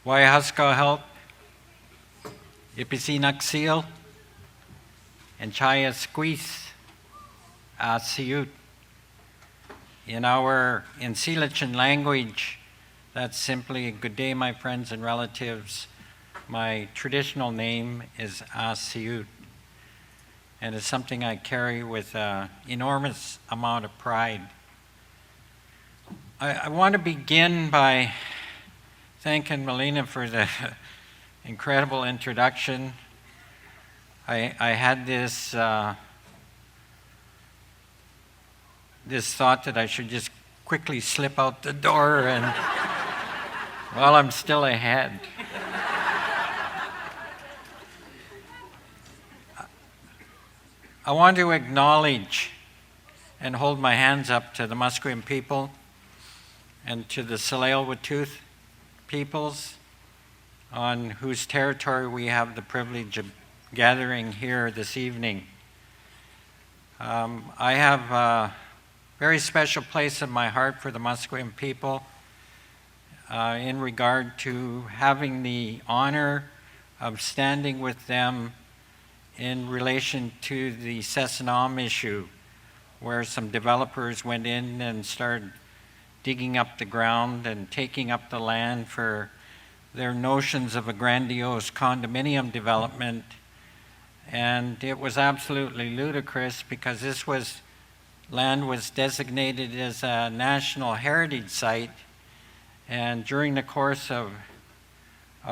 Waihaska help, Ipisinak seal, and Chaya squeeze, siut. In Silichan language, that's simply good day, my friends and relatives. My traditional name is siut, and it's something I carry with an enormous amount of pride. I want to begin by thanking Melina for the incredible introduction. I had this thought that I should just quickly slip out the door and while I'm still ahead. I want to acknowledge and hold my hands up to the Musqueam people and to the Tsleil-Waututh peoples on whose territory we have the privilege of gathering here this evening. I have a very special place in my heart for the Musqueam people in regard to having the honor of standing with them in relation to the Sessanam issue, where some developers went in and started digging up the ground and taking up the land for their notions of a grandiose condominium development. And it was absolutely ludicrous because this land was designated as a national heritage site, and during the course of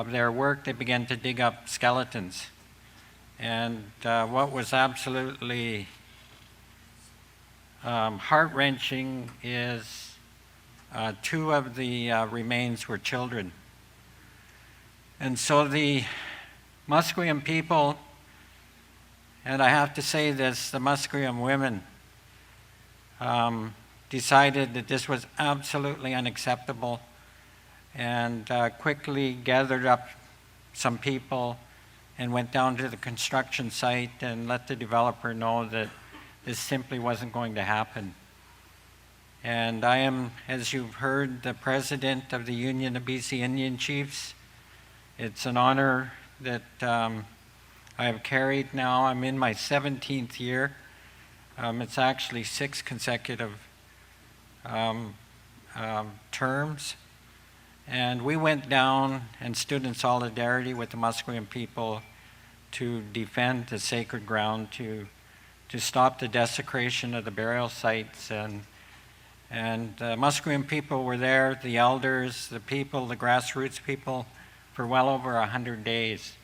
their work they began to dig up skeletons. And what was absolutely heart-wrenching is two of the remains were children. And so the Musqueam people, and I have to say this, the Musqueam women, decided that this was absolutely unacceptable and quickly gathered up some people and went down to the construction site and let the developer know that this simply wasn't going to happen. And I am, as you've heard, the president of the Union of BC Indian Chiefs. It's an honor that I have carried now. I'm in my 17th year. It's actually 6 consecutive terms. And we went down and stood in solidarity with the Musqueam people to defend the sacred ground, to stop the desecration of the burial sites. And the Musqueam people were there, the elders, the people, the grassroots people, for well over 100 days.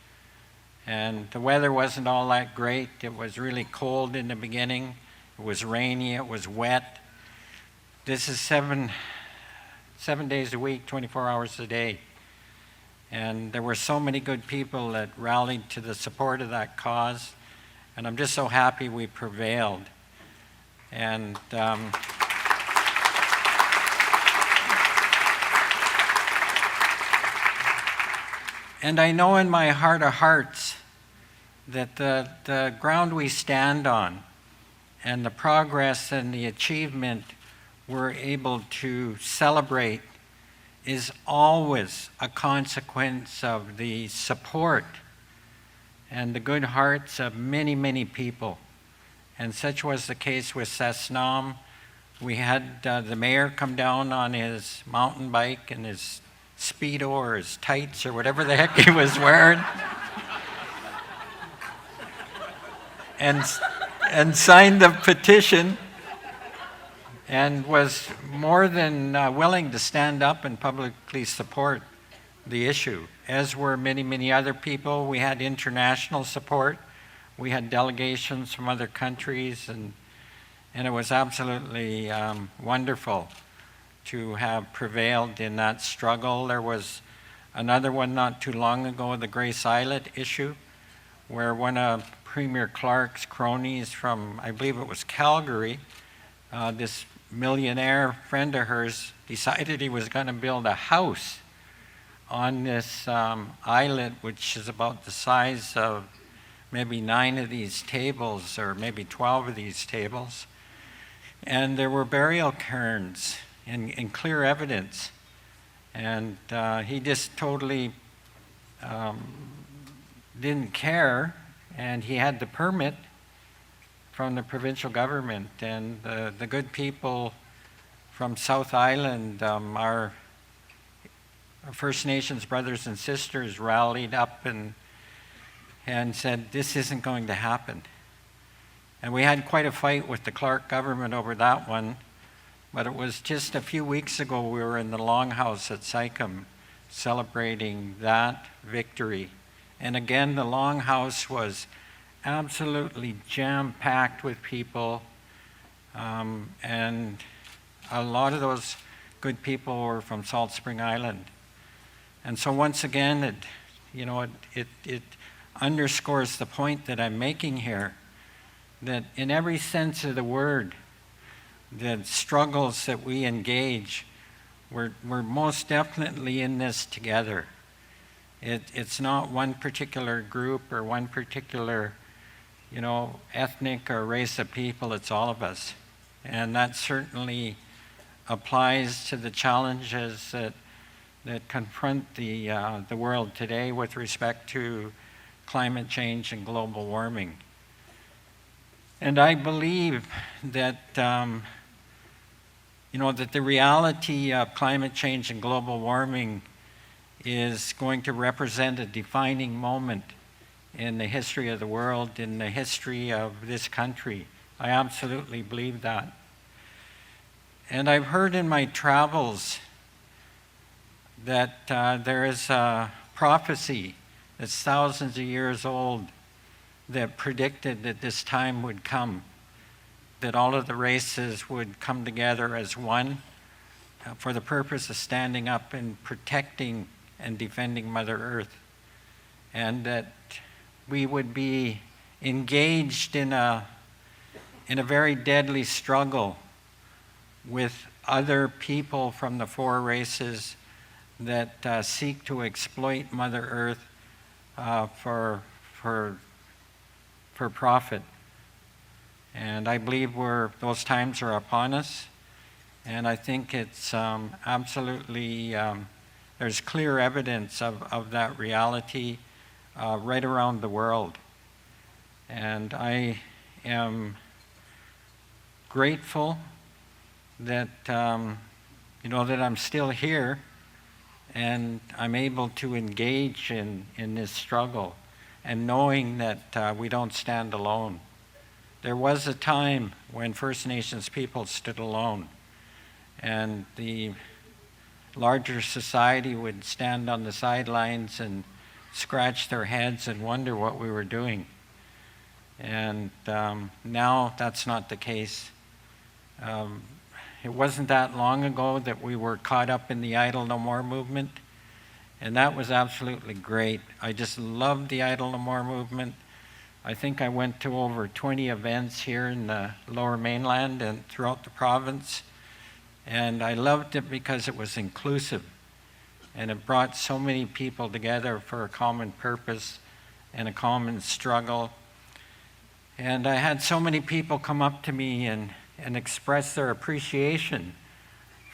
And the weather wasn't all that great. It was really cold in the beginning. It was rainy, it was wet. This is seven days a week, 24 hours a day. And there were so many good people that rallied to the support of that cause. And I'm just so happy we prevailed. And and I know in my heart of hearts that the ground we stand on and the progress and the achievement we're able to celebrate is always a consequence of the support and the good hearts of many, many people. And such was the case with Sessanam. We had the mayor come down on his mountain bike and his Speedo or his tights or whatever the heck he was wearing and signed the petition and was more than willing to stand up and publicly support the issue, as were many, many other people. We had international support. We had delegations from other countries, and it was absolutely wonderful to have prevailed in that struggle. There was another one not too long ago, the Grace Islet issue, where one of Premier Clark's cronies from, I believe it was Calgary, this millionaire friend of hers decided he was going to build a house on this islet, which is about the size of maybe 9 of these tables or maybe 12 of these tables. And there were burial cairns in clear evidence. And he just totally didn't care, and he had the permit from the provincial government, and the good people from South Island, our First Nations brothers and sisters rallied up and said, this isn't going to happen. And we had quite a fight with the Clark government over that one, but it was just a few weeks ago we were in the Longhouse at Sycam celebrating that victory. And again, the Longhouse was absolutely jam-packed with people, and a lot of those good people were from Salt Spring Island. And so once again, it underscores the point that I'm making here, that in every sense of the word, the struggles that we engage, we're most definitely in this together. It's not one particular group or one particular ethnic or race of people, it's all of us. And that certainly applies to the challenges that confront the world today with respect to climate change and global warming. And I believe that, that the reality of climate change and global warming is going to represent a defining moment in the history of the world, in the history of this country. I absolutely believe that. And I've heard in my travels that there is a prophecy that's thousands of years old that predicted that this time would come, that all of the races would come together as one for the purpose of standing up and protecting and defending Mother Earth, and that we would be engaged in a very deadly struggle with other people from the four races that seek to exploit Mother Earth for profit. And I believe those times are upon us, and I think it's absolutely, there's clear evidence of that reality right around the world. And I am grateful that that I'm still here and I'm able to engage in this struggle, and knowing that we don't stand alone. There was a time when First Nations people stood alone, and the larger society would stand on the sidelines and scratch their heads and wonder what we were doing. And now that's not the case. It wasn't that long ago that we were caught up in the Idle No More movement, and that was absolutely great. I just loved the Idle No More movement. I think I went to over 20 events here in the Lower Mainland and throughout the province, and I loved it because it was inclusive, and it brought so many people together for a common purpose and a common struggle. And I had so many people come up to me and express their appreciation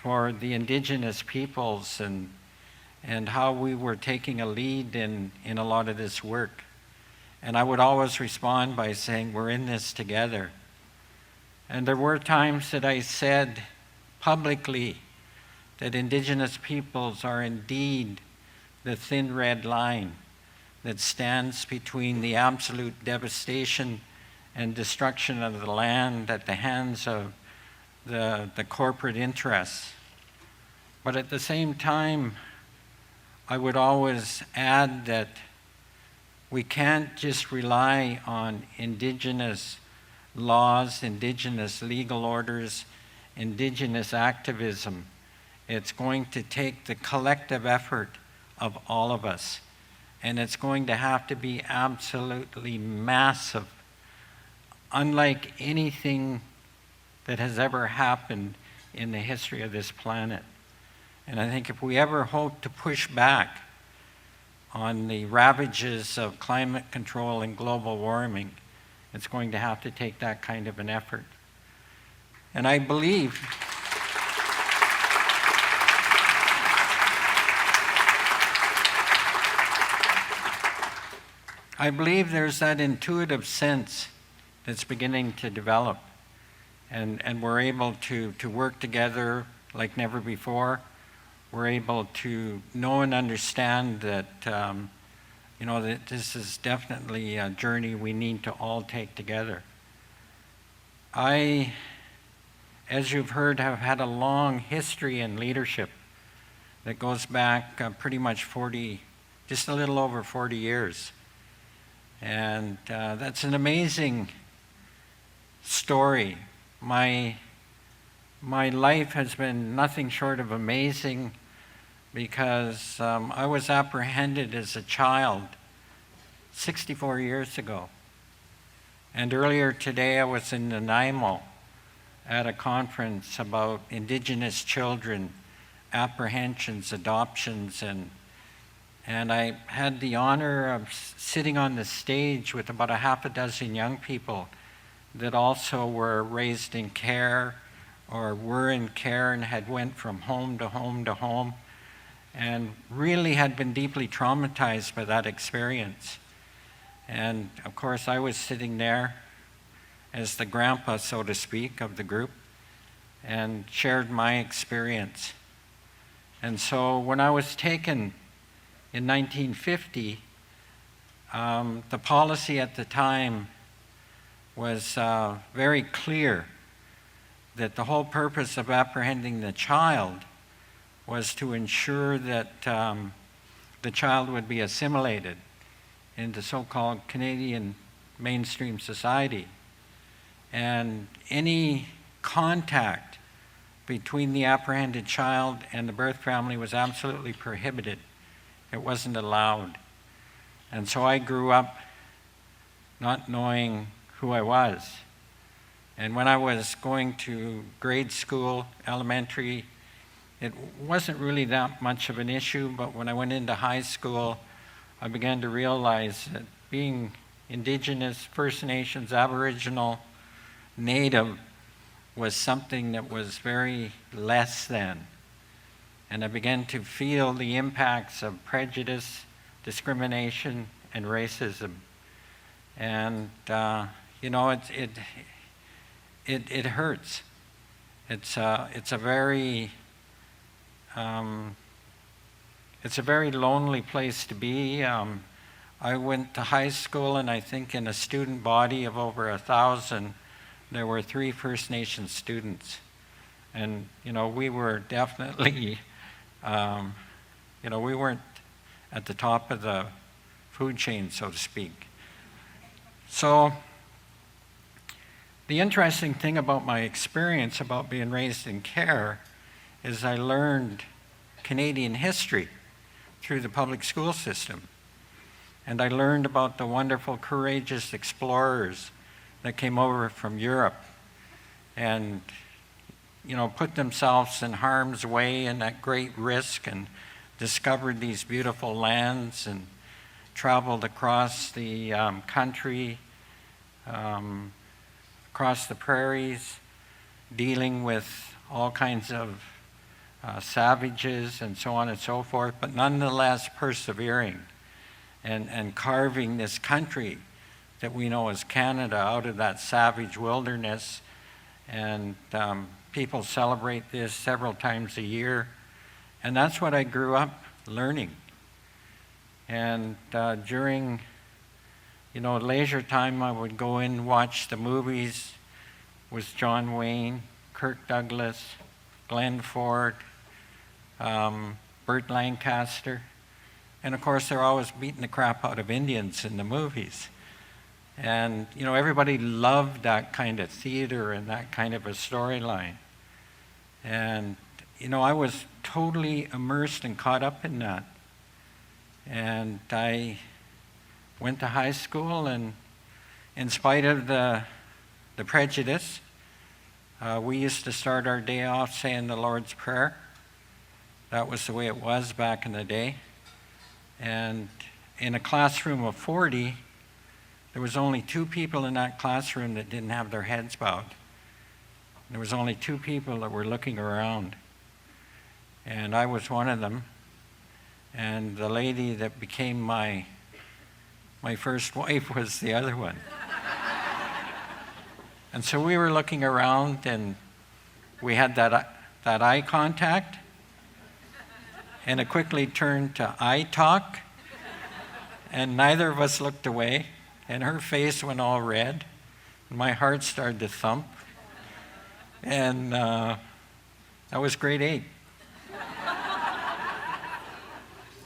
for the Indigenous peoples and how we were taking a lead in a lot of this work. And I would always respond by saying, we're in this together. And there were times that I said publicly that Indigenous peoples are indeed the thin red line that stands between the absolute devastation and destruction of the land at the hands of the corporate interests. But at the same time, I would always add that we can't just rely on Indigenous laws, Indigenous legal orders, Indigenous activism. It's going to take the collective effort of all of us, and it's going to have to be absolutely massive, unlike anything that has ever happened in the history of this planet. And I think if we ever hope to push back on the ravages of climate control and global warming, it's going to have to take that kind of an effort. And I believe I believe there's that intuitive sense that's beginning to develop, and we're able to work together like never before. We're able to know and understand that, that this is definitely a journey we need to all take together. I, as you've heard, have had a long history in leadership that goes back pretty much just a little over 40 years. And that's an amazing story. My life has been nothing short of amazing, because I was apprehended as a child 64 years ago. And earlier today I was in Nanaimo at a conference about Indigenous children, apprehensions, adoptions, and I had the honor of sitting on the stage with about a half a dozen young people that also were raised in care or were in care and had went from home to home to home, and really had been deeply traumatized by that experience. And of course I was sitting there as the grandpa, so to speak, of the group, and shared my experience. And so when I was taken in 1950, the policy at the time was very clear that the whole purpose of apprehending the child was to ensure that the child would be assimilated into so-called Canadian mainstream society. And any contact between the apprehended child and the birth family was absolutely prohibited. It wasn't allowed. And so I grew up not knowing who I was. And when I was going to grade school, elementary, it wasn't really that much of an issue, but when I went into high school, I began to realize that being Indigenous, First Nations, Aboriginal, Native was something that was very less than. And I began to feel the impacts of prejudice, discrimination, and racism. And it hurts. It's a very lonely place to be. I went to high school, and I think in a student body of over 1,000, there were 3 First Nations students. And, we were definitely, we weren't at the top of the food chain, so to speak. So the interesting thing about my experience about being raised in care is I learned Canadian history through the public school system. And I learned about the wonderful, courageous explorers that came over from Europe and, put themselves in harm's way and at great risk and discovered these beautiful lands and traveled across the country, across the prairies, dealing with all kinds of savages and so on and so forth, but nonetheless persevering and carving this country that we know as Canada out of that savage wilderness. And people celebrate this several times a year. And that's what I grew up learning. And during leisure time, I would go in and watch the movies with John Wayne, Kirk Douglas, Glenn Ford, Burt Lancaster. And of course, they're always beating the crap out of Indians in the movies. And, everybody loved that kind of theater and that kind of a storyline. And, I was totally immersed and caught up in that. And I went to high school, and in spite of the prejudice, we used to start our day off saying the Lord's Prayer. That was the way it was back in the day. And in a classroom of 40, there was only 2 people in that classroom that didn't have their heads bowed. There was only 2 people that were looking around. And I was one of them. And the lady that became my My first wife was the other one. And so we were looking around, and we had that eye contact, and it quickly turned to eye talk, and neither of us looked away, and her face went all red, and my heart started to thump, and that was grade 8.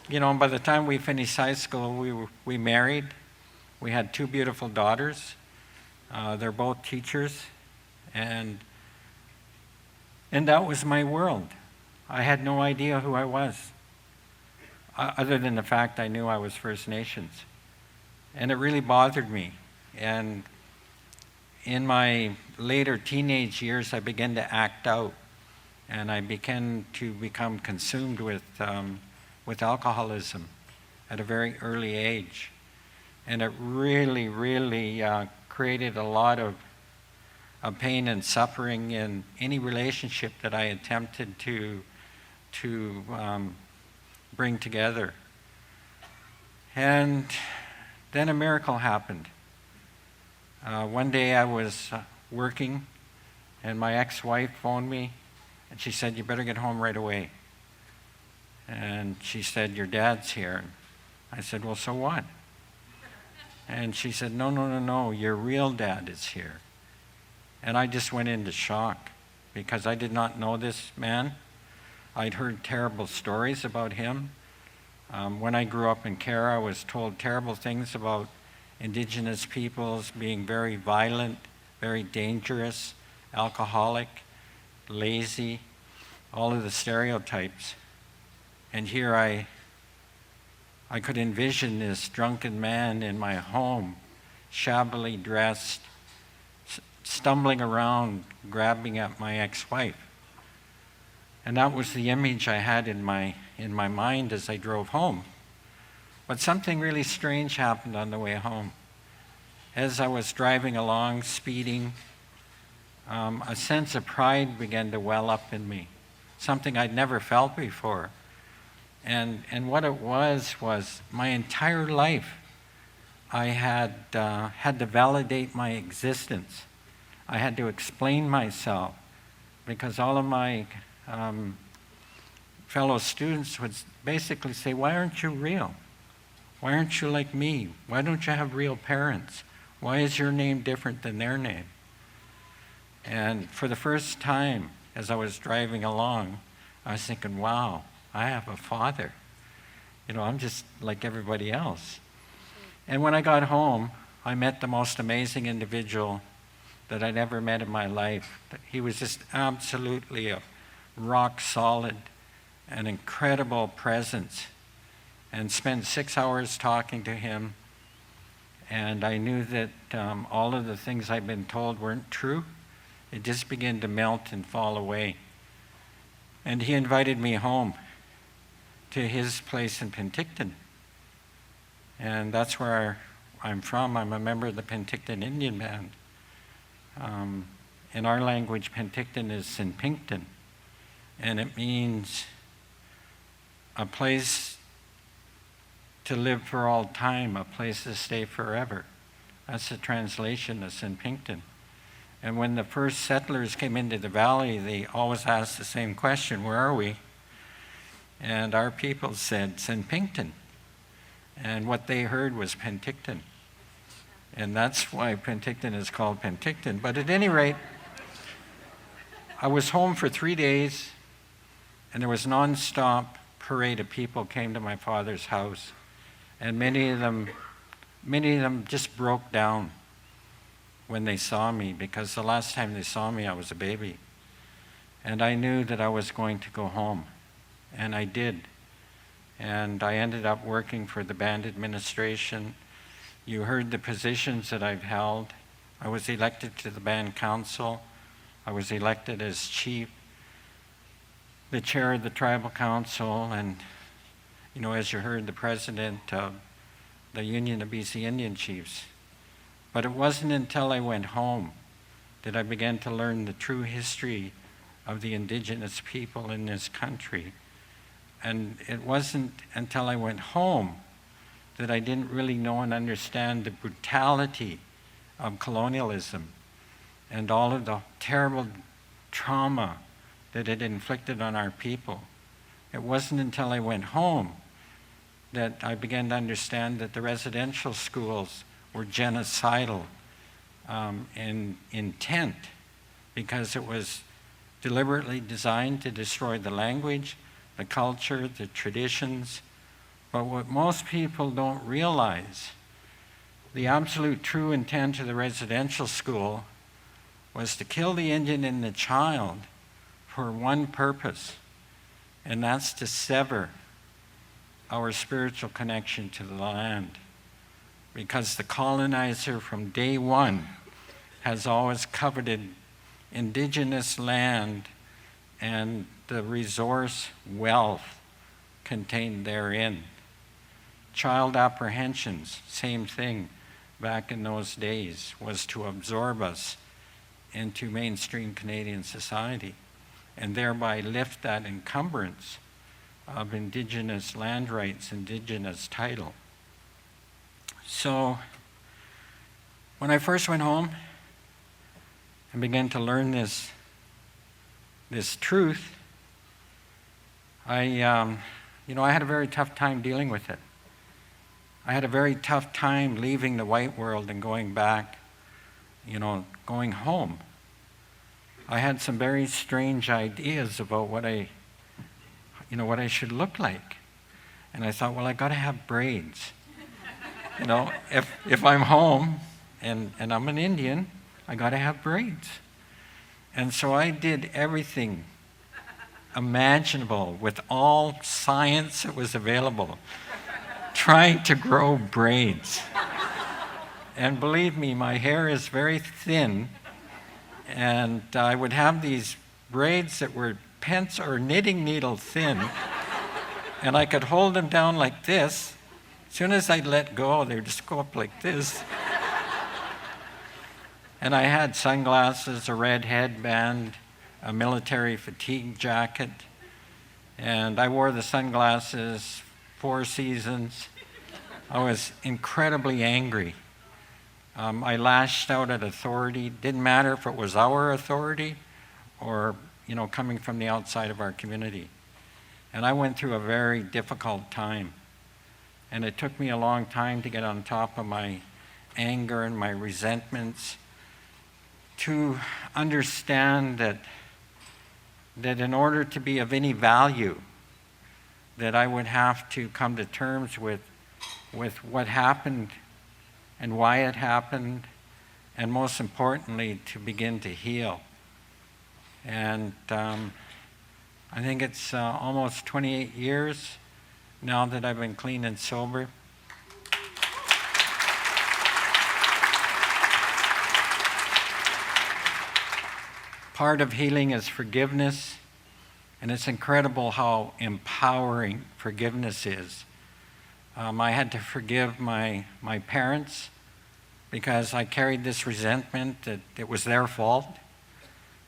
You know, by the time we finished high school, we married. We had 2 beautiful daughters. They're both teachers, and that was my world. I had no idea who I was, other than the fact I knew I was First Nations. And it really bothered me. And in my later teenage years, I began to act out, and I began to become consumed with alcoholism at a very early age. And it really, really created a lot of pain and suffering in any relationship that I attempted to bring together. And then a miracle happened. One day I was working, and my ex-wife phoned me, and she said, "You better get home right away." And she said, "Your dad's here." I said, "Well, so what?" And she said, No, your real dad is here." And I just went into shock, because I did not know this man. I'd heard terrible stories about him. When I grew up in Cara, I was told terrible things about Indigenous peoples being very violent, very dangerous, alcoholic, lazy, all of the stereotypes. And here I could envision this drunken man in my home, shabbily dressed, stumbling around, grabbing at my ex-wife. And that was the image I had in my mind as I drove home. But something really strange happened on the way home. As I was driving along, speeding, a sense of pride began to well up in me, something I'd never felt before. And what it was my entire life I had to validate my existence. I had to explain myself, because all of my fellow students would basically say, "Why aren't you real? Why aren't you like me? Why don't you have real parents? Why is your name different than their name?" And for the first time, as I was driving along, I was thinking, wow, I have a father. You know, I'm just like everybody else. And when I got home, I met the most amazing individual that I'd ever met in my life. He was just absolutely a rock solid, an incredible presence, and spent 6 hours talking to him. And I knew that all of the things I'd been told weren't true. It just began to melt and fall away. And he invited me home to his place in Penticton. And that's where I'm from. I'm a member of the Penticton Indian Band. In our language, Penticton is Sinpinkton, and it means a place to live for all time, a place to stay forever. That's the translation of Sinpinkton. And when the first settlers came into the valley, they always asked the same question, "Where are we?" And our people said, "Sinpinkton." And what they heard was Penticton. And that's why Penticton is called Penticton. But at any rate, I was home for 3 days, and there was non-stop parade of people came to my father's house. And many of them just broke down when they saw me, because the last time they saw me, I was a baby. And I knew that I was going to go home, and I did. And I ended up working for the band administration. You heard the positions that I've held. I was elected to the band council. I was elected as chief, the chair of the tribal council, and, you know, as you heard, the president of the Union of BC Indian Chiefs. But it wasn't until I went home that I began to learn the true history of the Indigenous people in this country. And it wasn't until I went home that I didn't really know and understand the brutality of colonialism and all of the terrible trauma that it inflicted on our people. It wasn't until I went home that I began to understand that the residential schools were genocidal in intent, because it was deliberately designed to destroy the language, the culture, the traditions. But what most people don't realize, the absolute true intent of the residential school was to kill the Indian and the child for one purpose, and that's to sever our spiritual connection to the land. Because the colonizer from day one has always coveted indigenous land and the resource wealth contained therein. Child apprehensions, same thing back in those days, was to absorb us into mainstream Canadian society and thereby lift that encumbrance of Indigenous land rights, Indigenous title. So when I first went home and began to learn this truth, I had a very tough time dealing with it. I had a very tough time leaving the white world and going back, going home. I had some very strange ideas about what I should look like. And I thought, well, I got to have braids. If I'm home and I'm an Indian, I got to have braids. And so I did everything imaginable with all science that was available, trying to grow braids. And believe me, my hair is very thin, and I would have these braids that were pencil or knitting needle thin, and I could hold them down like this. As soon as I'd let go, they would just go up like this. And I had sunglasses, a red headband, a military fatigue jacket, and I wore the sunglasses 4 seasons. I was incredibly angry. I lashed out at authority. Didn't matter if it was our authority or, coming from the outside of our community. And I went through a very difficult time. And it took me a long time to get on top of my anger and my resentments, to understand that in order to be of any value, that I would have to come to terms with what happened and why it happened, and most importantly, to begin to heal. And I think it's almost 28 years now that I've been clean and sober. Part of healing is forgiveness, and it's incredible how empowering forgiveness is. I had to forgive my parents because I carried this resentment that it was their fault.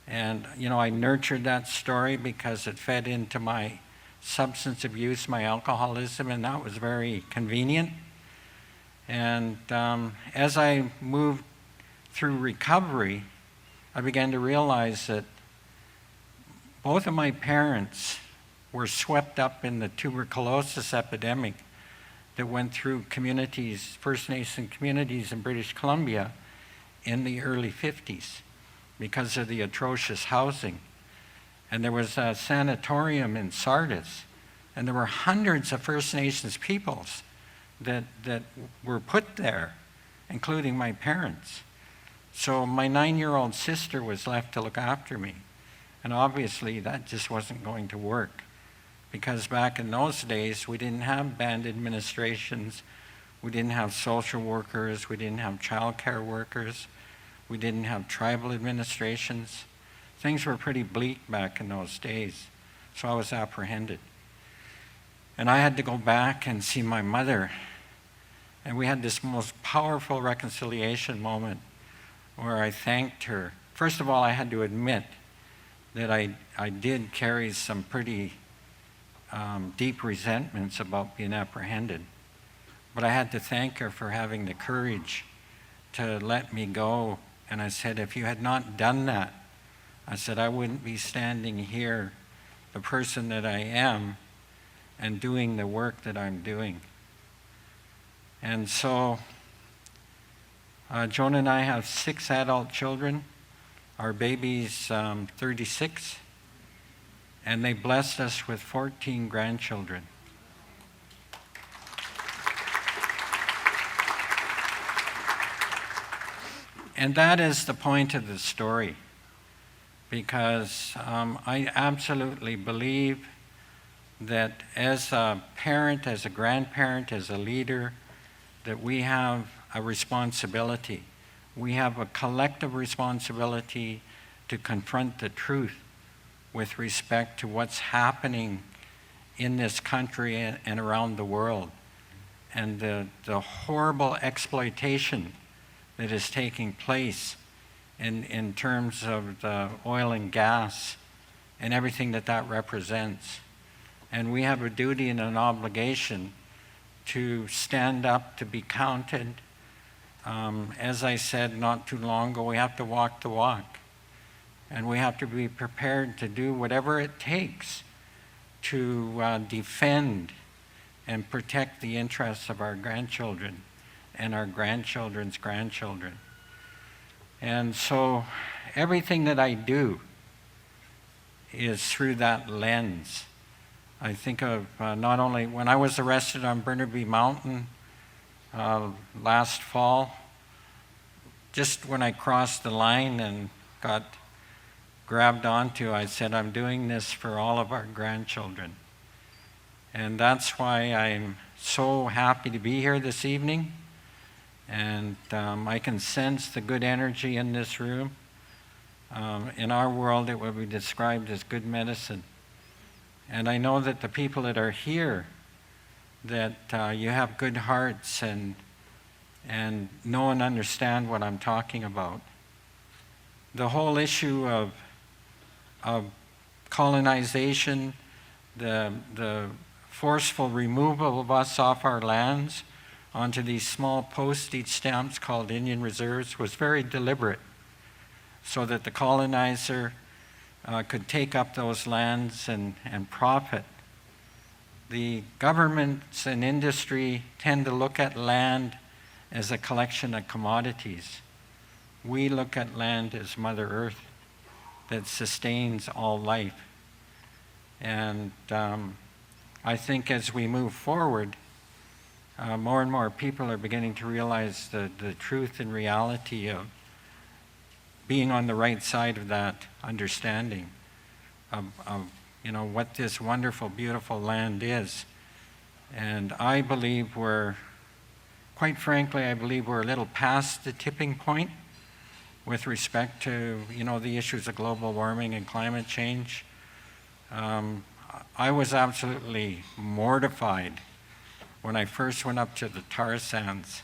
And, I nurtured that story because it fed into my substance abuse, my alcoholism, and that was very convenient. And as I moved through recovery, I began to realize that both of my parents were swept up in the tuberculosis epidemic that went through communities, First Nation communities in British Columbia in the early 50s because of the atrocious housing. And there was a sanatorium in Sardis, and there were hundreds of First Nations peoples that were put there, including my parents. So my 9-year-old sister was left to look after me. And obviously that just wasn't going to work, because back in those days we didn't have band administrations, we didn't have social workers, we didn't have child care workers, we didn't have tribal administrations. Things were pretty bleak back in those days, so I was apprehended. And I had to go back and see my mother, and we had this most powerful reconciliation moment where I thanked her. First of all, I had to admit that I did carry some pretty deep resentments about being apprehended. But I had to thank her for having the courage to let me go. And I said, if you had not done that, I said, I wouldn't be standing here, the person that I am, and doing the work that I'm doing. And so, Joan and I have 6 adult children. Our baby's 36, and they blessed us with 14 grandchildren. And that is the point of the story, because I absolutely believe that as a parent, as a grandparent, as a leader, that we have a responsibility. We have a collective responsibility to confront the truth with respect to what's happening in this country and around the world, and the horrible exploitation that is taking place in terms of the oil and gas and everything that represents. And we have a duty and an obligation to stand up, to be counted. As I said not too long ago, we have to walk the walk. And we have to be prepared to do whatever it takes to defend and protect the interests of our grandchildren and our grandchildren's grandchildren. And so everything that I do is through that lens. I think of not only when I was arrested on Burnaby Mountain last fall, just when I crossed the line and got grabbed onto, I said, I'm doing this for all of our grandchildren. And that's why I'm so happy to be here this evening. And I can sense the good energy in this room. In our world, it would be described as good medicine. And I know that the people that are here, that you have good hearts and know and understand what I'm talking about. The whole issue of colonization, the forceful removal of us off our lands onto these small postage stamps called Indian reserves was very deliberate, so that the colonizer could take up those lands and profit. The governments and industry tend to look at land as a collection of commodities. We look at land as Mother Earth that sustains all life. And I think as we move forward, more and more people are beginning to realize the truth and reality of being on the right side of that understanding of what this wonderful, beautiful land is. And I believe quite frankly, I believe we're a little past the tipping point with respect to, the issues of global warming and climate change. I was absolutely mortified when I first went up to the tar sands.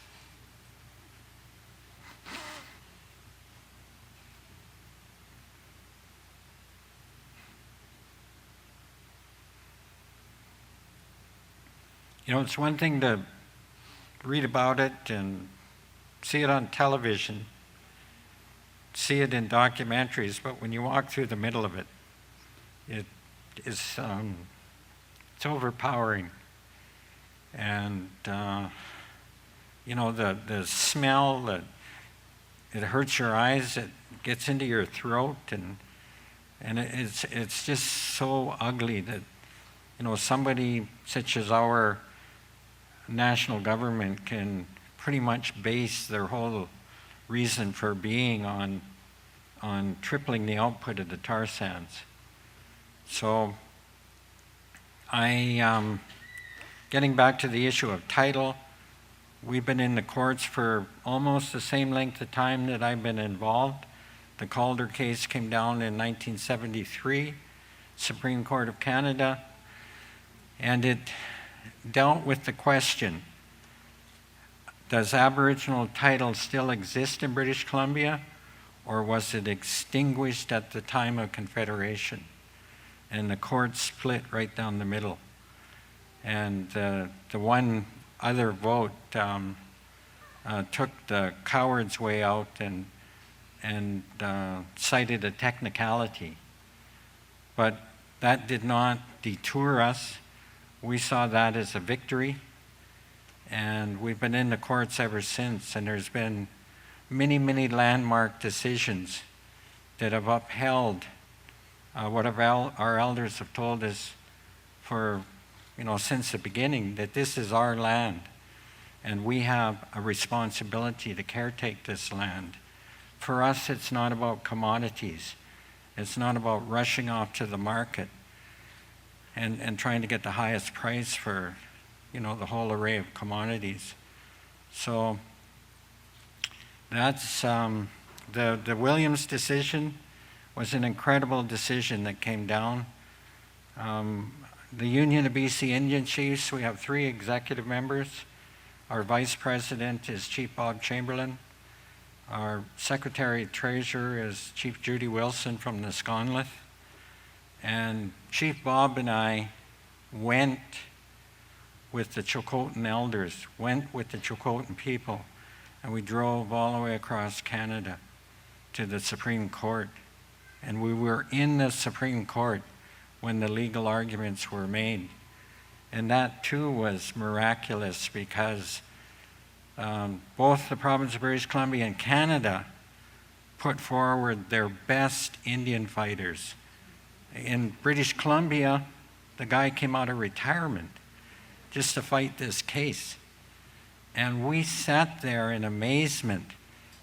It's one thing to read about it and see it on television, see it in documentaries, but when you walk through the middle of it, it's overpowering. And the smell, that it hurts your eyes, it gets into your throat, and it's just so ugly that somebody such as our national government can pretty much base their whole reason for being on tripling the output of the tar sands. So getting back to the issue of title, we've been in the courts for almost the same length of time that I've been involved. The Calder case came down in 1973, Supreme Court of Canada, and it dealt with the question, does Aboriginal title still exist in British Columbia, or was it extinguished at the time of Confederation? And the court split right down the middle. And the one other vote took the coward's way out and cited a technicality. But that did not detour us. We saw that as a victory, and we've been in the courts ever since, and there's been many, many landmark decisions that have upheld what our elders have told us for, since the beginning, that this is our land, and we have a responsibility to caretake this land. For us, it's not about commodities. It's not about rushing off to the market and trying to get the highest price for, the whole array of commodities. So that's the Williams decision was an incredible decision that came down. The Union of BC Indian Chiefs, we have 3 executive members. Our vice president is Chief Bob Chamberlain. Our secretary treasurer is Chief Judy Wilson from Nisconlith. And Chief Bob and I went with the Chilcotin elders, went with the Chilcotin people, and we drove all the way across Canada to the Supreme Court. And we were in the Supreme Court when the legal arguments were made. And that too was miraculous because both the province of British Columbia and Canada put forward their best Indian fighters. In British Columbia, the guy came out of retirement just to fight this case. And we sat there in amazement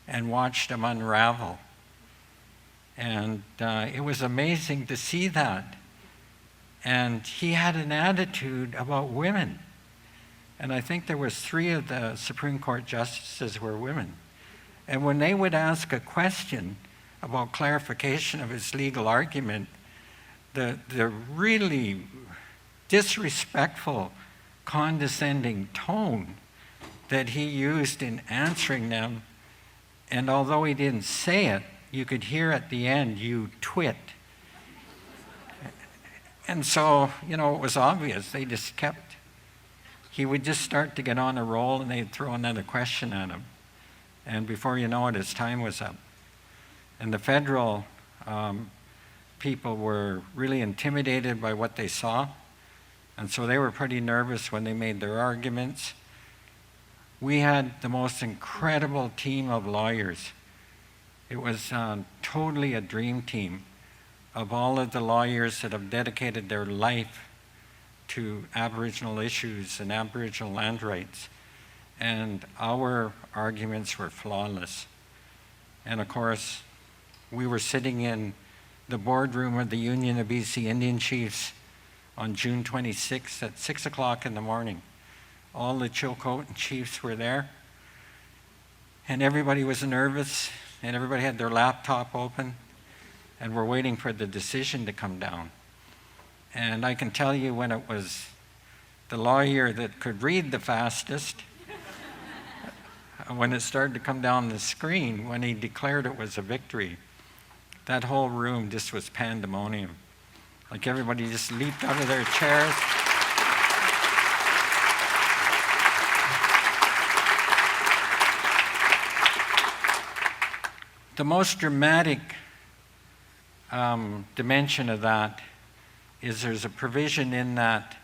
and watched him unravel. And it was amazing to see that. And he had an attitude about women. And I think there was 3 of the Supreme Court justices were women. And when they would ask a question about clarification of his legal argument, the really disrespectful, condescending tone that he used in answering them, and although he didn't say it, you could hear at the end, "You twit." And so, it was obvious. They just kept, he would just start to get on a roll and they'd throw another question at him. And before you know it, his time was up. And the federal people were really intimidated by what they saw. And so they were pretty nervous when they made their arguments. We had the most incredible team of lawyers. It was totally a dream team of all of the lawyers that have dedicated their life to Aboriginal issues and Aboriginal land rights. And our arguments were flawless. And of course, we were sitting in the boardroom of the Union of BC Indian Chiefs on June 26th at 6 o'clock in the morning. All the Chilcotin chiefs were there. And everybody was nervous, and everybody had their laptop open, and we're waiting for the decision to come down. And I can tell you when it was the lawyer that could read the fastest, when it started to come down the screen, when he declared it was a victory, that whole room just was pandemonium. Like everybody just leaped out of their chairs. The most dramatic dimension of that is there's a provision in that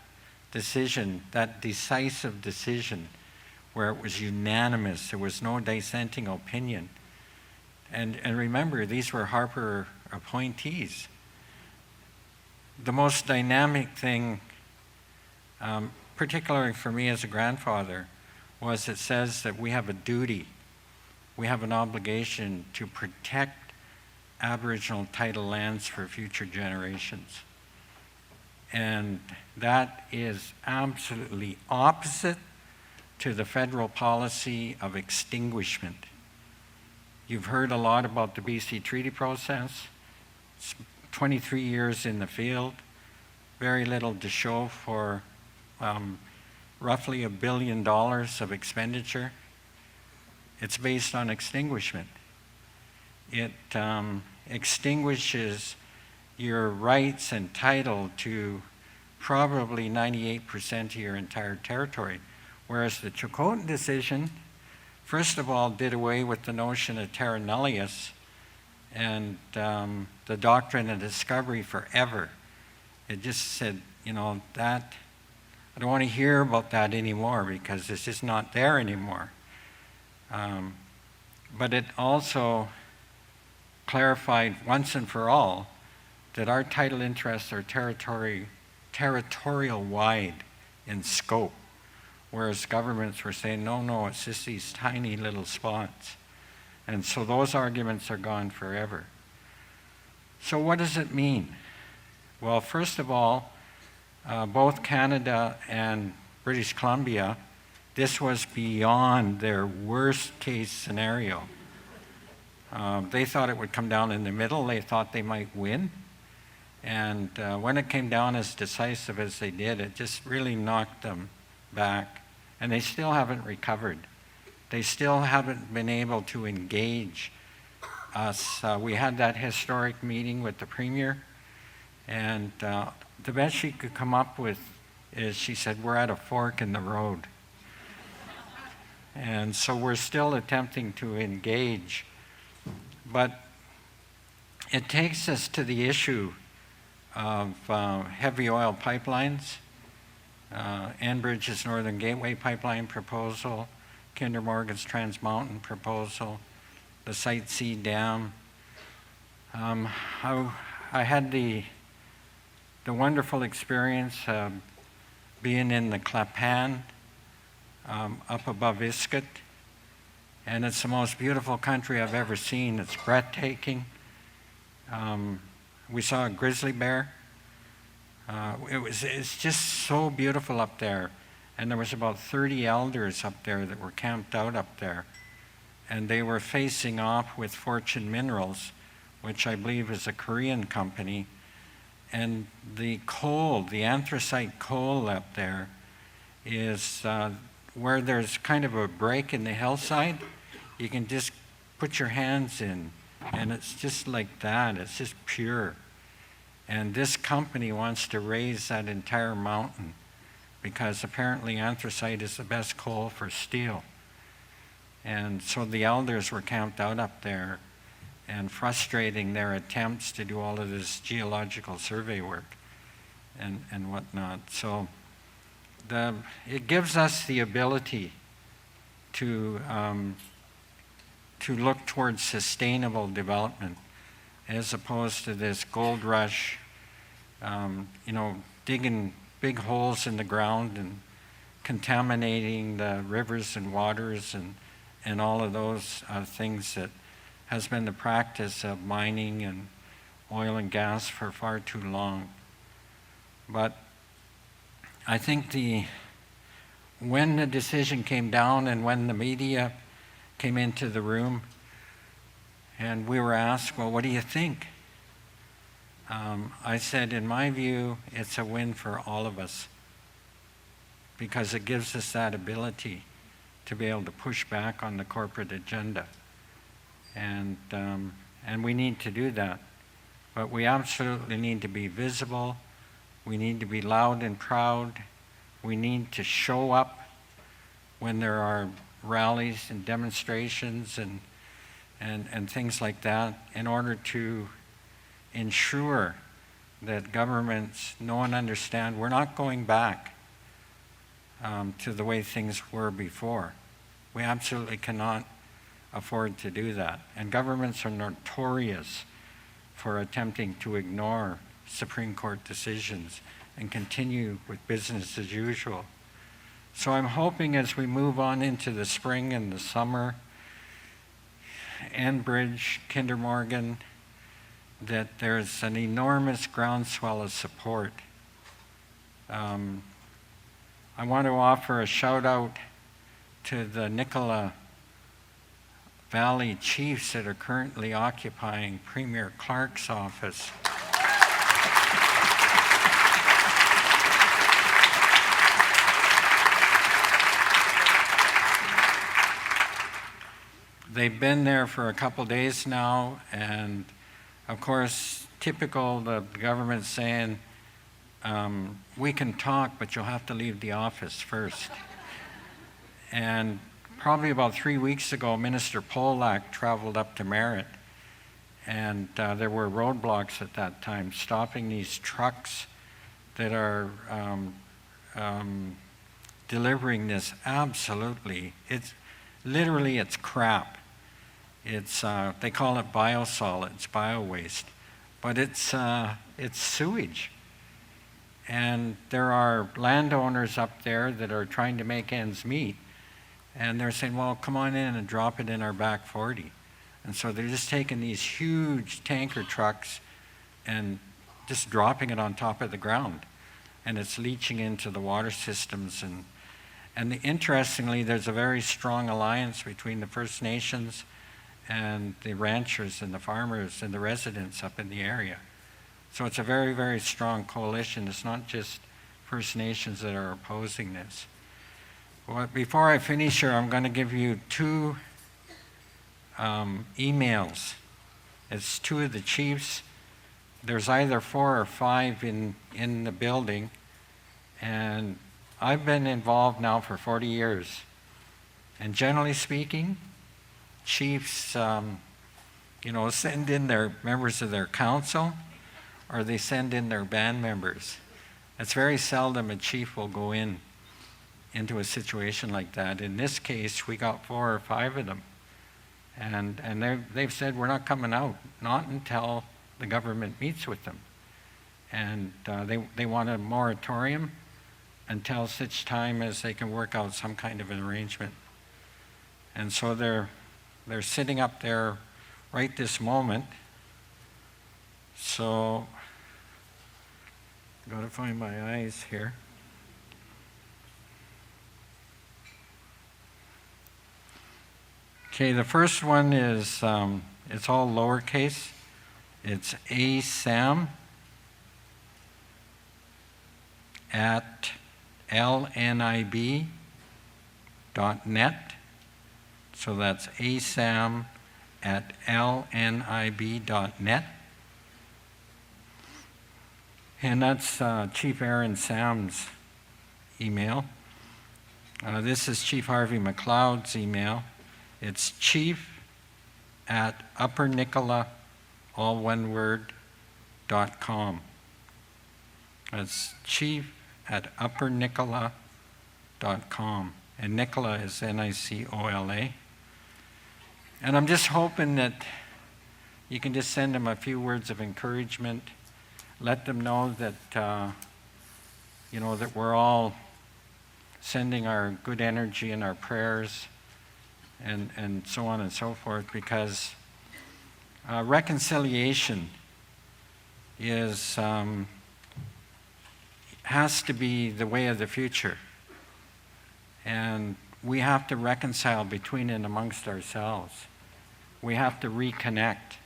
decision, that decisive decision, where it was unanimous. There was no dissenting opinion. And remember, these were Harper appointees. The most dynamic thing, particularly for me as a grandfather, was it says that we have a duty, we have an obligation to protect Aboriginal title lands for future generations. And that is absolutely opposite to the federal policy of extinguishment. You've heard a lot about the BC Treaty process. It's 23 years in the field, very little to show for roughly $1 billion of expenditure. It's based on extinguishment. It extinguishes your rights and title to probably 98% of your entire territory, Whereas the Chilcotin decision, first of all, did away with the notion of terra nullius and the doctrine of discovery forever. It just said, that I don't want to hear about that anymore because it's just not there anymore. But it also clarified once and for all that our title interests are territorial wide in scope, whereas governments were saying, no, it's just these tiny little spots. And so those arguments are gone forever. So what does it mean? Well, first of all, both Canada and British Columbia, this was beyond their worst case scenario. They thought it would come down in the middle. They thought they might win. And when it came down as decisive as they did, it just really knocked them back. And they still haven't recovered. They still haven't been able to engage us. We had that historic meeting with the Premier, and the best she could come up with is she said, we're at a fork in the road. And so we're still attempting to engage. But it takes us to the issue of heavy oil pipelines, Enbridge's Northern Gateway pipeline proposal, Kinder Morgan's Trans Mountain proposal, the Site C Dam. I had the wonderful experience of being in the Clapan up above Iskut, and it's the most beautiful country I've ever seen. It's breathtaking. We saw a grizzly bear. It's just so beautiful up there. And there was about 30 elders up there that were camped out up there. And they were facing off with Fortune Minerals, which I believe is a Korean company. And the coal, the anthracite coal up there is where there's kind of a break in the hillside. You can just put your hands in, and it's just like that. It's just pure. And this company wants to raise that entire mountain because apparently anthracite is the best coal for steel. And so the elders were camped out up there and frustrating their attempts to do all of this geological survey work and whatnot. So it gives us the ability to look towards sustainable development as opposed to this gold rush, digging big holes in the ground and contaminating the rivers and waters and all of those things that has been the practice of mining and oil and gas for far too long. But I think when the decision came down and when the media came into the room and we were asked, well, what do you think? I said, in my view, it's a win for all of us because it gives us that ability to be able to push back on the corporate agenda. And we need to do that. But we absolutely need to be visible. We need to be loud and proud. We need to show up when there are rallies and demonstrations and things like that in order to ensure that governments know and understand we're not going back to the way things were before. We absolutely cannot afford to do that. And governments are notorious for attempting to ignore Supreme Court decisions and continue with business as usual. So I'm hoping as we move on into the spring and the summer, Enbridge, Kinder Morgan, that there's an enormous groundswell of support. I want to offer a shout out to the Nicola Valley chiefs that are currently occupying Premier Clark's office. They've been there for a couple days now, and of course, typical the government saying, we can talk, but you'll have to leave the office first. And probably about 3 weeks ago, Minister Polak traveled up to Merritt, and there were roadblocks at that time stopping these trucks that are delivering this it's literally crap. It's they call it biosolids, bio-waste, but it's sewage. And there are landowners up there that are trying to make ends meet, and they're saying, well, come on in and drop it in our back 40. And so they're just taking these huge tanker trucks and just dropping it on top of the ground. And it's leaching into the water systems. And interestingly, there's a very strong alliance between the First Nations and the ranchers and the farmers and the residents up in the area. So it's a very, very strong coalition. It's not just First Nations that are opposing this. Well, before I finish here, I'm going to give you two emails. It's two of the chiefs. There's either 4 or 5 in the building, and I've been involved now for 40 years. And generally speaking, chiefs, send in their members of their council, or they send in their band members. It's very seldom a chief will go into a situation like that. In this case, we got 4 or 5 of them. And they've said, we're not coming out, not until the government meets with them. And they want a moratorium until such time as they can work out some kind of an arrangement. And so they're sitting up there right this moment. So, I've got to find my eyes here. Okay, the first one is, it's all lowercase. It's asam at lnib.net. So that's asam at lnib.net. And that's Chief Aaron Sam's email. This is Chief Harvey McLeod's email. It's chief at uppernicola, all one word, .com. That's chief at uppernicola.com. And Nicola is Nicola. And I'm just hoping that you can just send them a few words of encouragement. Let them know that, that we're all sending our good energy and our prayers and so on and so forth, because reconciliation has to be the way of the future. And we have to reconcile between and amongst ourselves. We have to reconnect.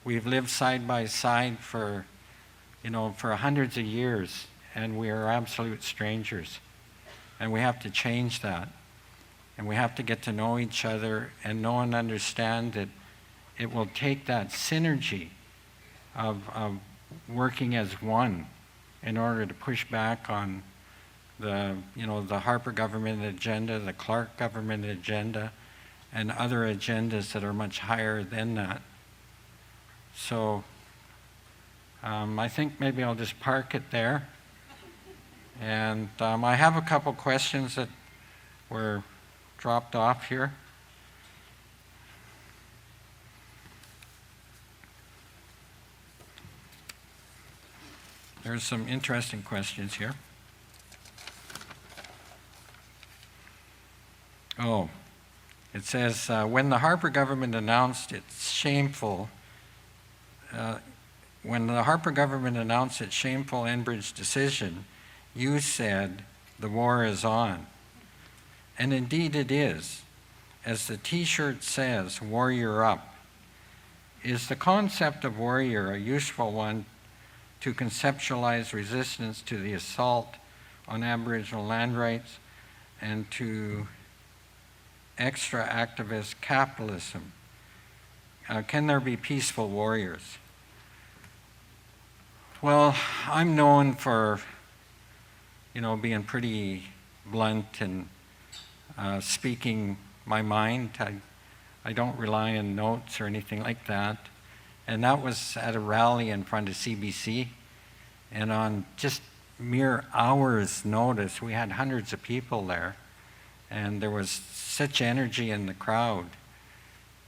We've lived side by side for hundreds of years, and we are absolute strangers. And we have to change that. And we have to get to know each other and know and understand that it will take that synergy of working as one in order to push back on the Harper government agenda, the Clark government agenda, and other agendas that are much higher than that. So I think maybe I'll just park it there. And I have a couple questions that were dropped off here. There's some interesting questions here. Oh, it says, when the Harper government announced its shameful Enbridge decision, you said the war is on. And indeed it is. As the t-shirt says, warrior up. Is the concept of warrior a useful one to conceptualize resistance to the assault on Aboriginal land rights and to extra activist capitalism? Can there be peaceful warriors? Well, I'm known for, being pretty blunt and speaking my mind. I don't rely on notes or anything like that. And that was at a rally in front of CBC. And on just mere hours' notice, we had hundreds of people there. And there was such energy in the crowd.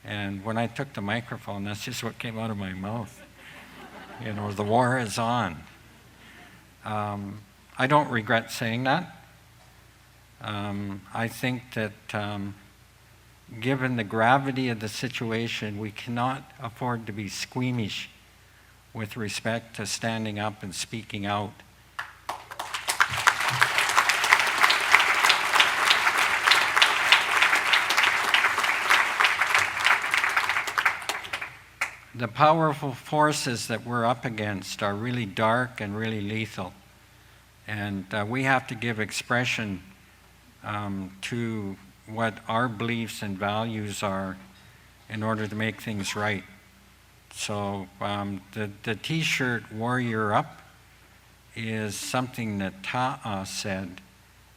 And when I took the microphone, that's just what came out of my mouth. You know, the war is on. I don't regret saying that. I think that given the gravity of the situation, we cannot afford to be squeamish with respect to standing up and speaking out. The powerful forces that we're up against are really dark and really lethal. And we have to give expression to what our beliefs and values are in order to make things right. So the T-shirt Warrior Up is something that Ta'a said,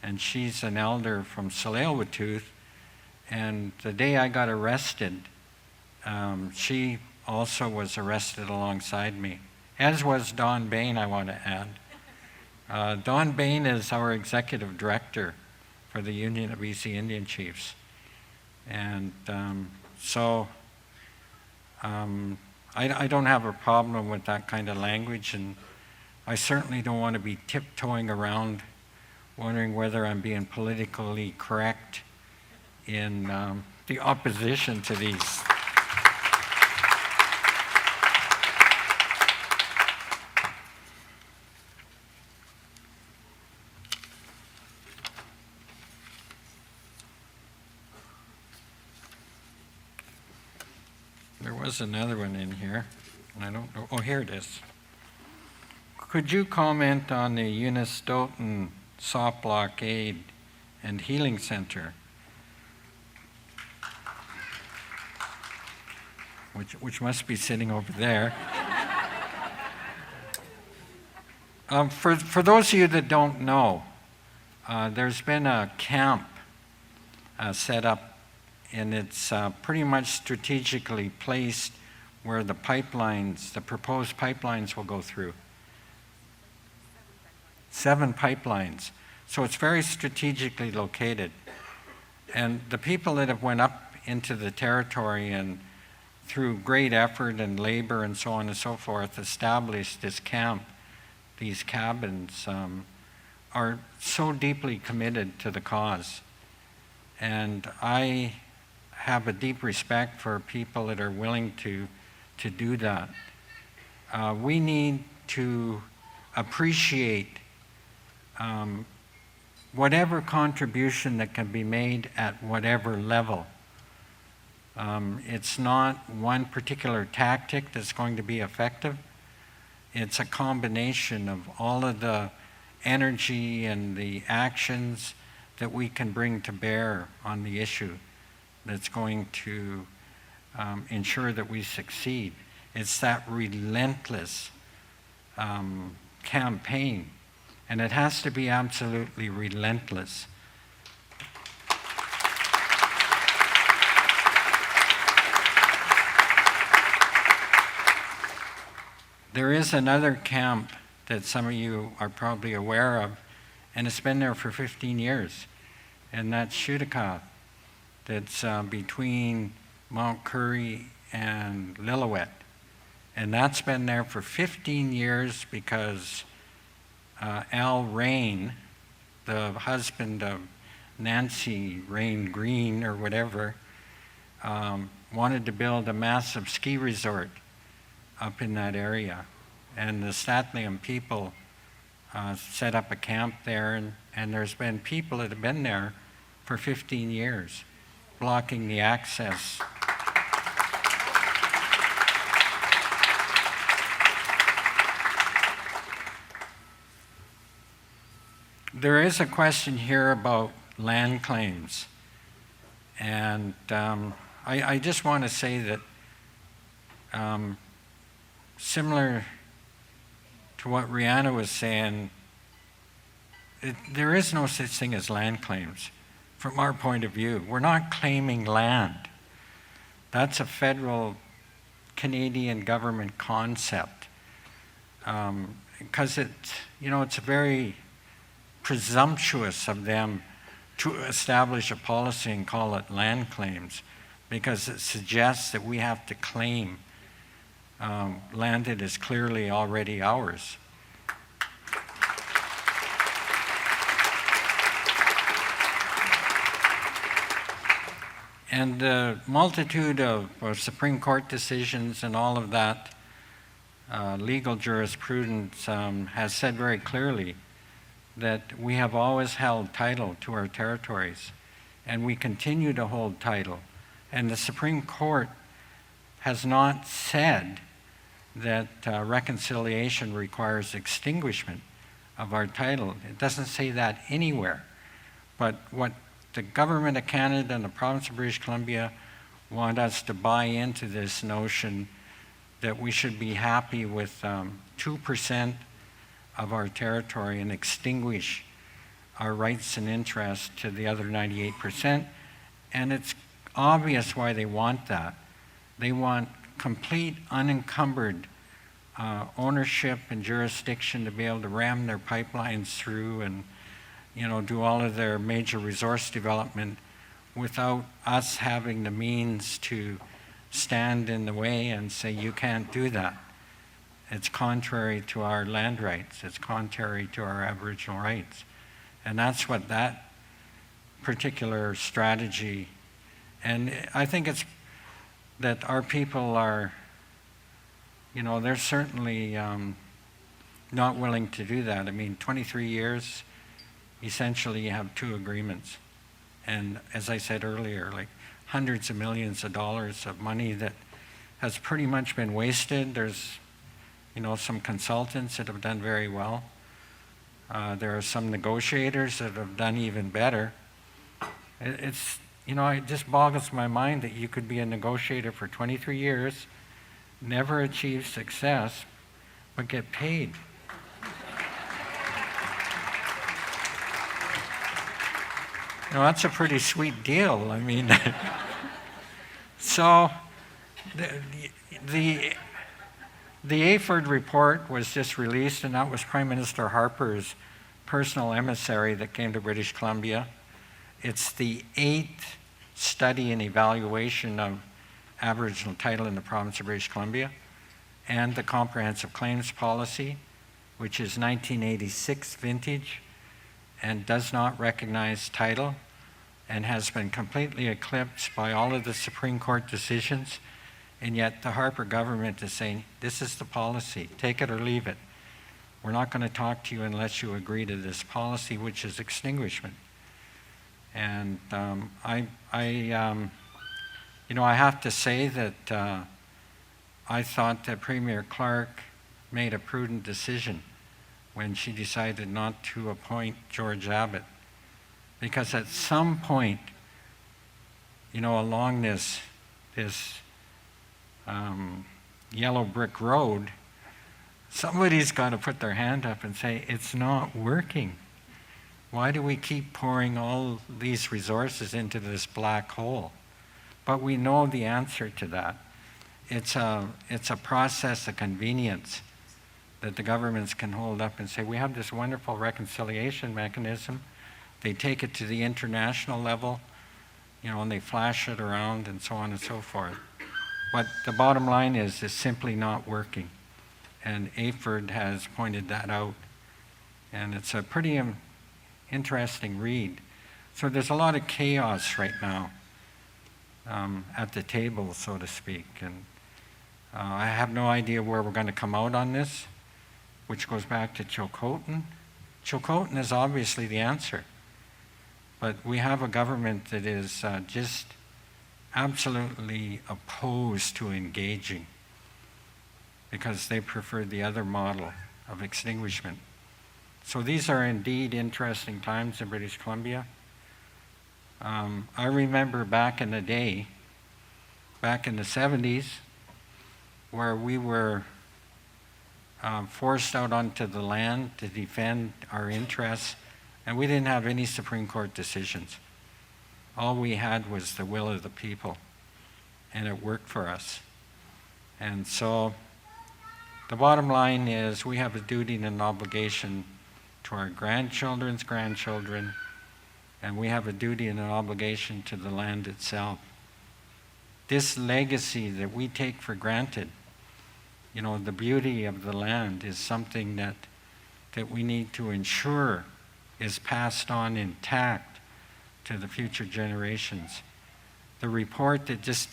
and she's an elder from Tsleil-Waututh. And the day I got arrested, she also was arrested alongside me, as was Don Bain, I want to add. Don Bain is our executive director for the Union of BC Indian Chiefs. And I don't have a problem with that kind of language, and I certainly don't want to be tiptoeing around wondering whether I'm being politically correct in the opposition to these. There was another one in here. I don't know. Oh, here it is. Could you comment on the Unistoten Soft Blockade and Healing Center, which must be sitting over there? For those of you that don't know, there's been a camp set up, and it's pretty much strategically placed where the pipelines, the proposed pipelines will go through. 7 pipelines. So it's very strategically located. And the people that have went up into the territory and through great effort and labor and so on and so forth established this camp, these cabins, are so deeply committed to the cause. And I have a deep respect for people that are willing to do that. We need to appreciate whatever contribution that can be made at whatever level. It's not one particular tactic that's going to be effective. It's a combination of all of the energy and the actions that we can bring to bear on the issue that's going to ensure that we succeed. It's that relentless campaign, and it has to be absolutely relentless. There is another camp that some of you are probably aware of, and it's been there for 15 years, and that's Shudakat. That's between Mount Currie and Lillooet. And that's been there for 15 years because Al Rain, the husband of Nancy Rain Green or whatever, wanted to build a massive ski resort up in that area. And the Statlium people set up a camp there, and there's been people that have been there for 15 years, blocking the access. There is a question here about land claims. And I just want to say that similar to what Rihanna was saying, there is no such thing as land claims. from our point of view. We're not claiming land. That's a federal Canadian government concept. Because it's very presumptuous of them to establish a policy and call it land claims, because it suggests that we have to claim land that is clearly already ours. And the multitude of Supreme Court decisions and all of that legal jurisprudence has said very clearly that we have always held title to our territories, and we continue to hold title. And the Supreme Court has not said that reconciliation requires extinguishment of our title. It doesn't say that anywhere. But what the Government of Canada and the Province of British Columbia want us to buy into this notion that we should be happy with 2% of our territory and extinguish our rights and interests to the other 98%. And it's obvious why they want that. They want complete unencumbered ownership and jurisdiction to be able to ram their pipelines through and do all of their major resource development without us having the means to stand in the way and say, you can't do that. It's contrary to our land rights. It's contrary to our Aboriginal rights. And that's what that particular strategy, and I think it's that our people are, they're certainly not willing to do that. I mean, 23 years, essentially you have two agreements. And as I said earlier, like hundreds of millions of dollars of money that has pretty much been wasted. There's, some consultants that have done very well. There are some negotiators that have done even better. It just boggles my mind that you could be a negotiator for 23 years, never achieve success, but get paid. That's a pretty sweet deal. I mean, so the AFERD report was just released, and that was Prime Minister Harper's personal emissary that came to British Columbia. It's the 8th study and evaluation of Aboriginal title in the province of British Columbia, and the Comprehensive Claims Policy, which is 1986 vintage and does not recognize title and has been completely eclipsed by all of the Supreme Court decisions. And yet the Harper government is saying, this is the policy, take it or leave it. We're not going to talk to you unless you agree to this policy, which is extinguishment. And I have to say that I thought that Premier Clark made a prudent decision when she decided not to appoint George Abbott. Because at some point, along this yellow brick road, somebody's got to put their hand up and say, it's not working. Why do we keep pouring all these resources into this black hole? But we know the answer to that. It's a process of convenience that the governments can hold up and say, we have this wonderful reconciliation mechanism. They take it to the international level, and they flash it around and so on and so forth. But the bottom line is, it's simply not working. And AFERD has pointed that out. And it's a pretty interesting read. So there's a lot of chaos right now at the table, so to speak. And I have no idea where we're going to come out on this, which goes back to Chilcotin. Chilcotin is obviously the answer. But we have a government that is just absolutely opposed to engaging because they prefer the other model of extinguishment. So these are indeed interesting times in British Columbia. I remember back in the day, back in the 70s, where we were forced out onto the land to defend our interests, and we didn't have any Supreme Court decisions. All we had was the will of the people, and it worked for us. And so the bottom line is we have a duty and an obligation to our grandchildren's grandchildren, and we have a duty and an obligation to the land itself. This legacy that we take for granted, you know, the beauty of the land is something that we need to ensure is passed on intact to the future generations. The report that just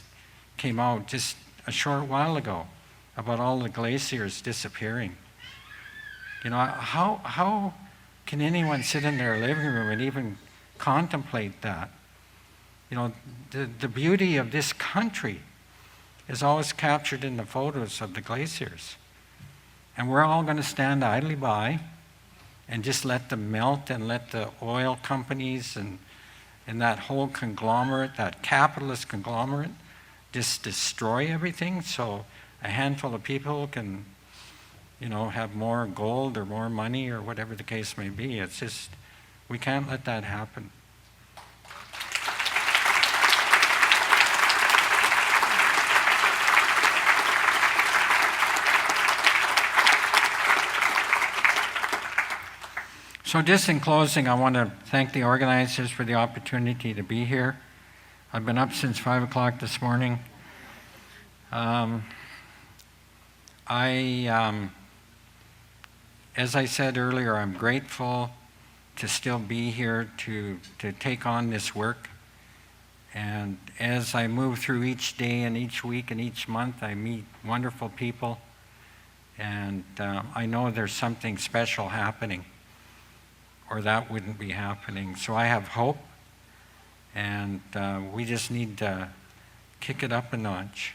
came out just a short while ago about all the glaciers disappearing. You know, how can anyone sit in their living room and even contemplate that? You know, the beauty of this country is always captured in the photos of the glaciers. And we're all going to stand idly by and just let them melt and let the oil companies and that whole conglomerate, that capitalist conglomerate, just destroy everything so a handful of people can, you know, have more gold or more money or whatever the case may be. It's just, we can't let that happen. So just in closing, I want to thank the organizers for the opportunity to be here. I've been up since 5 o'clock this morning. As I said earlier, I'm grateful to still be here to take on this work. And as I move through each day and each week and each month, I meet wonderful people. And I know there's something special happening, or that wouldn't be happening. So I have hope, and we just need to kick it up a notch.